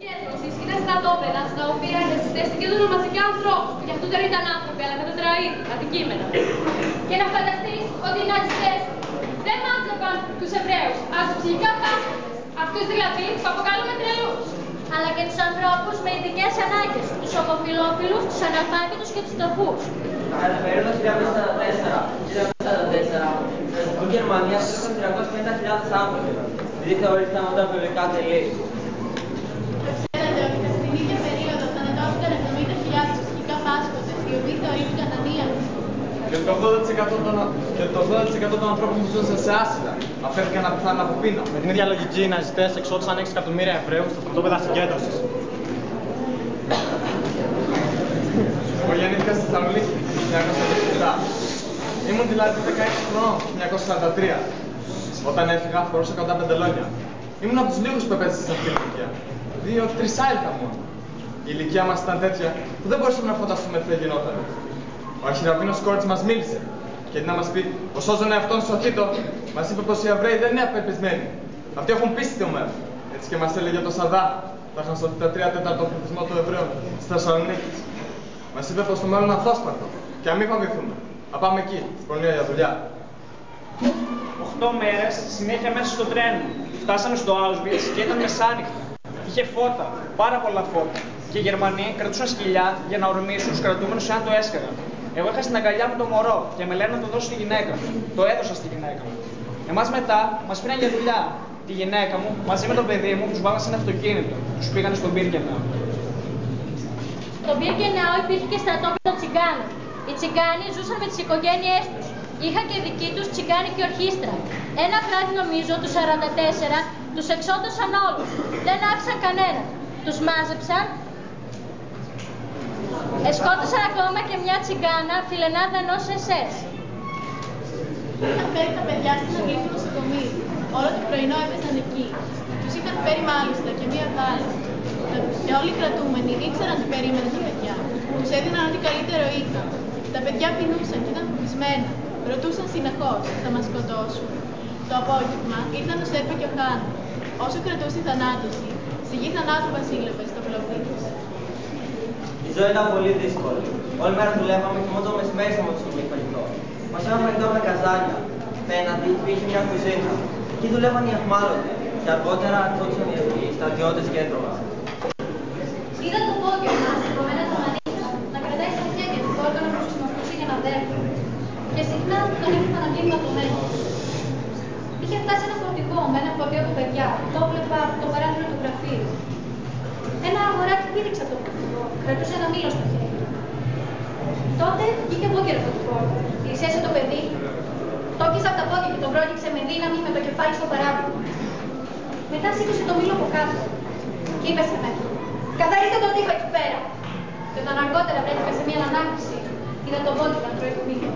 Είναι στρατόπεδα στα οποία συγκεντρώνουν μαζικά ανθρώπους. Γι' αυτό δεν ήταν άνθρωποι, αλλά κατώτερα είδη, αντικείμενα. Και να φανταστείς ότι οι ναζιστές δεν μάζευαν τους Εβραίους, αλλά τους ψυχικά πάσχοντες. Αυτούς δηλαδή που αποκαλούμε τρελούς. Αλλά και τους ανθρώπους με ειδικές ανάγκες, τους ομοφυλόφιλους, τους αναλφάβητους και τους τροχούς. Κατά περίοδο 1944, στην Γερμανία ζούσαν 350.000 άνθρωποι, επειδή θεωρήθηκαν όταν βιολογικά τελείς. Ξέρετε ότι στην ίδια περίοδο θανατώθηκαν 70.000 ψυχικά πάσχοντες, οι οποίοι θεωρήθηκαν ανίατοι. Και το 80% των ανθρώπων που ζούσαν σε άσυλα αφέθηκαν να πεθάνουν από πείνα. Με την ίδια λογική, οι ναζιστές εξόντουσαν 6 εκατομμύρια Εβραίους στα στρατόπεδα συγκέντρωσης. Εγώ γεννήθηκα στη Θεσσαλονίκη το 1947. Ήμουν δηλαδή 16 χρόνων το 1943. Όταν έφυγα, φορούσα κοντά πεντελόνια. Ήμουν από τους λίγους που επέζησαν σε αυτή την ηλικία. 2-3 άλικα μόνο. Η ηλικία μας ήταν τέτοια που δεν μπορούσαμε να φανταστούμε τι θα γινόταν. Ο αρχιραββίνος Κόρτς μας μίλησε και αντί να μας πει πως όσον εαυτόν σωθήτω, μας είπε πως οι Εβραίοι δεν είναι απελπισμένοι. Αυτοί έχουν πίστη το μέλλον. Έτσι και μας έλεγε το Σαδά, θα είχαν σωθεί τα 3/4 πληθυσμό των Εβραίων στη Θεσσαλονίκη. Μας είπε πως το μέλλον είναι αθόσπαρτο και να μην φοβηθούμε. Να πάμε εκεί, στην Πολωνία για δουλειά. 8 μέρες συνέχεια μέσα στο τρένο. Φτάσαμε στο Auschwitz και ήταν μεσάνυχτα. Είχε φώτα, πάρα πολλά φώτα. Και οι Γερμανοί κρατούσαν σκυλιά για να ορμήσουν τους κρατούμενους εάν το έσκαγαν. Εγώ είχα στην αγκαλιά μου το μωρό και με λένε να το δώσω στη γυναίκα μου. Το έδωσα στη γυναίκα μου. Εμάς μετά μας πήραν για δουλειά. Τη γυναίκα μου μαζί με το παιδί μου τους βάλαν σε ένα αυτοκίνητο. Τους πήγανε στον Μπίρκενάου. Στο Μπίρκενάου υπήρχε και στρατόπεδο τσιγκάνων. Οι τσιγκάνοι ζούσαν με τις οικογένειές τους. Είχαν και δική τους τσιγκάνικη ορχήστρα. Ένα βράδυ, νομίζω, του 1944, τους εξόντωσαν όλους. Δεν άφησαν κανέναν. Τους μάζεψαν. Σκότωσαν ακόμα και μια τσιγκάνα, φιλενάδα ενός SS. Είχαν φέρει τα παιδιά στην Αγγλική νοσοκομείο. Όλο το πρωινό έπαιζαν εκεί. Τους είχαν φέρει μάλιστα και μία μπάλα. Και όλοι οι κρατούμενοι ήξεραν τι περίμενε τα παιδιά. Τους έδιναν ό,τι καλύτερο είχαν. Τα παιδιά πεινούσαν και ήταν φοβισμένα. Ρωτούσαν συνεχώς, θα μας σκοτώσουν. Το απόγευμα ήρθαν ο Σέρπα και ο Χάνο. Όσο κρατούσε η θανάτωση, στη γη θανάτου βασίλευε στο πλωβί τους. Η ζωή ήταν πολύ δύσκολη. Όλη μέρα δουλεύαμε και μόνο το μεσημέρι σταματούσαμε φαγητό. Μας έμαθαν φαγητό με καζάνια. Πέναντι υπήρχε μια κουζίνα. Εκεί δουλεύαν οι αιχμάλωτοι. Και αργότερα αρχόντουσαν οι στρατιώτες και έτρωγαν. Είδα το απόγευμα στρωμένα τα μανίκια να κρατάει στα χέρια του όργανο που χρησιμοποιούσε για να δέρνει. Και συχνά τον έβλεπα να βγαίνει ματωμένο. Είχε φτάσει ένα φορτηγό με ένα φορτίο από παιδιά. Το έβλεπα από το παράθυρο του γραφείου. Ένα αγοράκι πήδηξε από το φορτηγό. Κρατούσε ένα μήλο στο χέρι. Τότε βγήκε μπόκερ από την πόρτα. Πλησίασε το παιδί. Το όκισε από τα πόδια και τον πρόγγιξε με δύναμη με το κεφάλι στο παράθυρο. Μετά σήκωσε το μήλο από κάτω. Και είπε σε μένα: καθαρίστε τον τοίχο εκεί πέρα. Και όταν αργότερα βρέθηκα σε μια ανάκριση, είδα τον μπόκερ να τρώει το μήλο.